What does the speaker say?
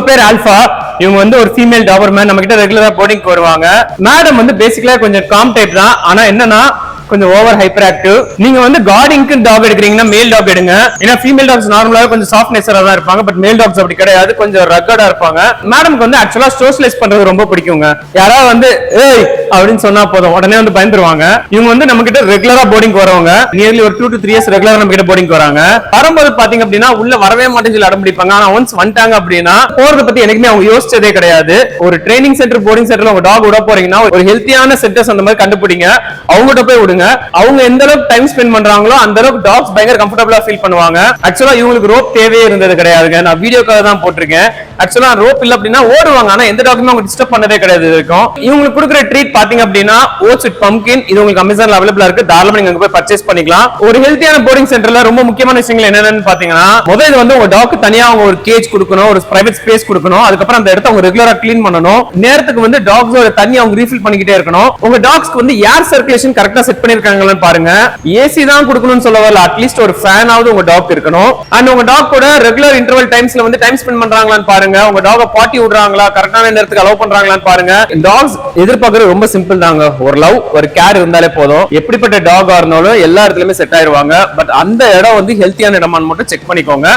பேர் ஆல்பா. இவங்க வந்து ஒரு ஃபீமேல் டாபர்மேன். நம்ம கிட்ட ரெகுலரா போர்டிங்க்கு வருவாங்க. மேடம் வந்து பேசிக்கலா கொஞ்சம் காம் டைப் தான். ஆனா என்னன்னா கொஞ்சம் ஓவர் ஹைப்பர் ஆக்டிவ். நீங்க வந்து கார்டிங்க்கு டாக் எடுக்கிறீங்கன்னா மேல் டாக் எடுங்க. ஏன்னா ஃபீமேல் டாக்ஸ் நார்மலாவே கொஞ்சம் சாஃப்ட் நேச்சரா தான் இருப்பாங்க. பட் மேல் டாக்ஸ் அப்படி கிடையாது, கொஞ்சம் ரக்கடா இருப்பாங்க. மேடம்க்கு வந்து ஆக்சுவலா சோஷியலைஸ் பண்றது ரொம்ப பிடிக்குங்க. யாராவது வந்து ஏய் அப்படின்னு சொன்னா போதும் உடனே வந்து பயந்துருவாங்க. இவங்க வந்து நம்ம கிட்ட ரெகுலரா போர்டிங் வரவங்க. நியர்லி ஒரு 2 to 3 இயர்ஸ் ரெகுலரா நம்ம கிட்ட போர்டிங் வராங்க. வரும்போது பாத்தீங்க அப்படின்னா உள்ள வரவே மாட்டேன்னு சொல்லி அடம் பிடிப்பாங்க. ஆனா ஒன்ஸ் வந்துட்டாங்க அப்படின்னா போறத பத்தி எனக்குமே அவங்க யோசிச்சதே கிடையாது. ஒரு ட்ரைனிங் சென்டர் போர்டிங் சென்டர்ல உங்க டாக் விட போறீங்கன்னா ஒரு ஹெல்த்தியான சென்டர்ஸ் அந்த மாதிரி கண்டுபிடிங்க. அவங்ககிட்ட போய் விடுங்க. அவங்க எந்த அளவுக்கு டைம் ஸ்பெண்ட் பண்றாங்களோ அந்த அளவுக்கு டாக்ஸ் பயங்கர கம்ஃபர்டபுளா ஃபீல் பண்ணுவாங்க. ஆக்சுவலா இவங்களுக்கு ரோப் தேவையே இருந்தது கிடையாதுங்க. நான் வீடியோக்காக தான் போட்டிருக்கேன். ஆக்சுவலா ரோப் இல்ல அப்படின்னா ஓடுவாங்க. ஆனா எந்த டாக்குமே அவங்க டிஸ்டர்ப் பண்ணதே கிடையாது இருக்கும். இவங்களுக்கு கொடுக்குற ட்ரீட் பாத்தீங்க அப்படின்னா ஓட்ஸ் வித் பம்ப்கின். இது உங்களுக்கு அமேசான்ல அவைலபிளா இருக்கு. தாராளமா நீங்க போய் பர்ச்சேஸ் பண்ணிக்கலாம். ஒரு ஹெல்த்தியான போர்டிங் சென்டர்ல ரொம்ப முக்கியமான விஷயங்கள் என்னென்னு பாத்தீங்கன்னா முதல்ல வந்து உங்க டாக்கு தனியா அவங்க ஒரு கேஜ் கொடுக்கணும், ஒரு பிரைவேட் ஸ்பேஸ் கொடுக்கணும். அதுக்கப்புறம் அந்த இடத்தை அவங்க ரெகுலரா கிளீன் பண்ணணும். நேரத்துக்கு வந்து டாக்ஸோட தண்ணி அவங்க ரீஃபில் பண்ணிக்கிட்டே இருக்கணும். உங்க டாக்ஸ்க்கு வந்து ஏர் சர்க்குலேஷன் கரெக்டா செட் பண்ணிருக்காங்கன்னு பாருங்க. ஏசி தான் கொடுக்கணும்னு சொல்ல வரல, அட்லீஸ்ட் ஒரு ஃபேன் ஆவது உங்க டாக் இருக்கணும். அண்ட் உங்க டாக் கூட ரெகுலர் இன்டர்வல் டைம்ஸ்ல வந்து டைம் ஸ்பெண்ட் பண்றாங்களான்னு பாருங்க. உங்க டாக பாட்டி விடுறாங்களா, கரெக்டான நேரத்துக்கு அலோவ் பண்றாங்களான்னு பாருங்க. டாக்ஸ் எதிர்பார்க்கறது ரொம்ப சிம்பிள் தாங்க. ஒரு லவ், ஒரு கேர் இருந்தாலே போதும். எப்படிப்பட்ட டாகா இருந்தாலும் எல்லா இடத்துலயுமே செட் ஆயிருவாங்க. பட் அந்த இடம் வந்து ஹெல்த்தியான இடமான்னு மட்டும் செக் பண்ணிக்கோங்க.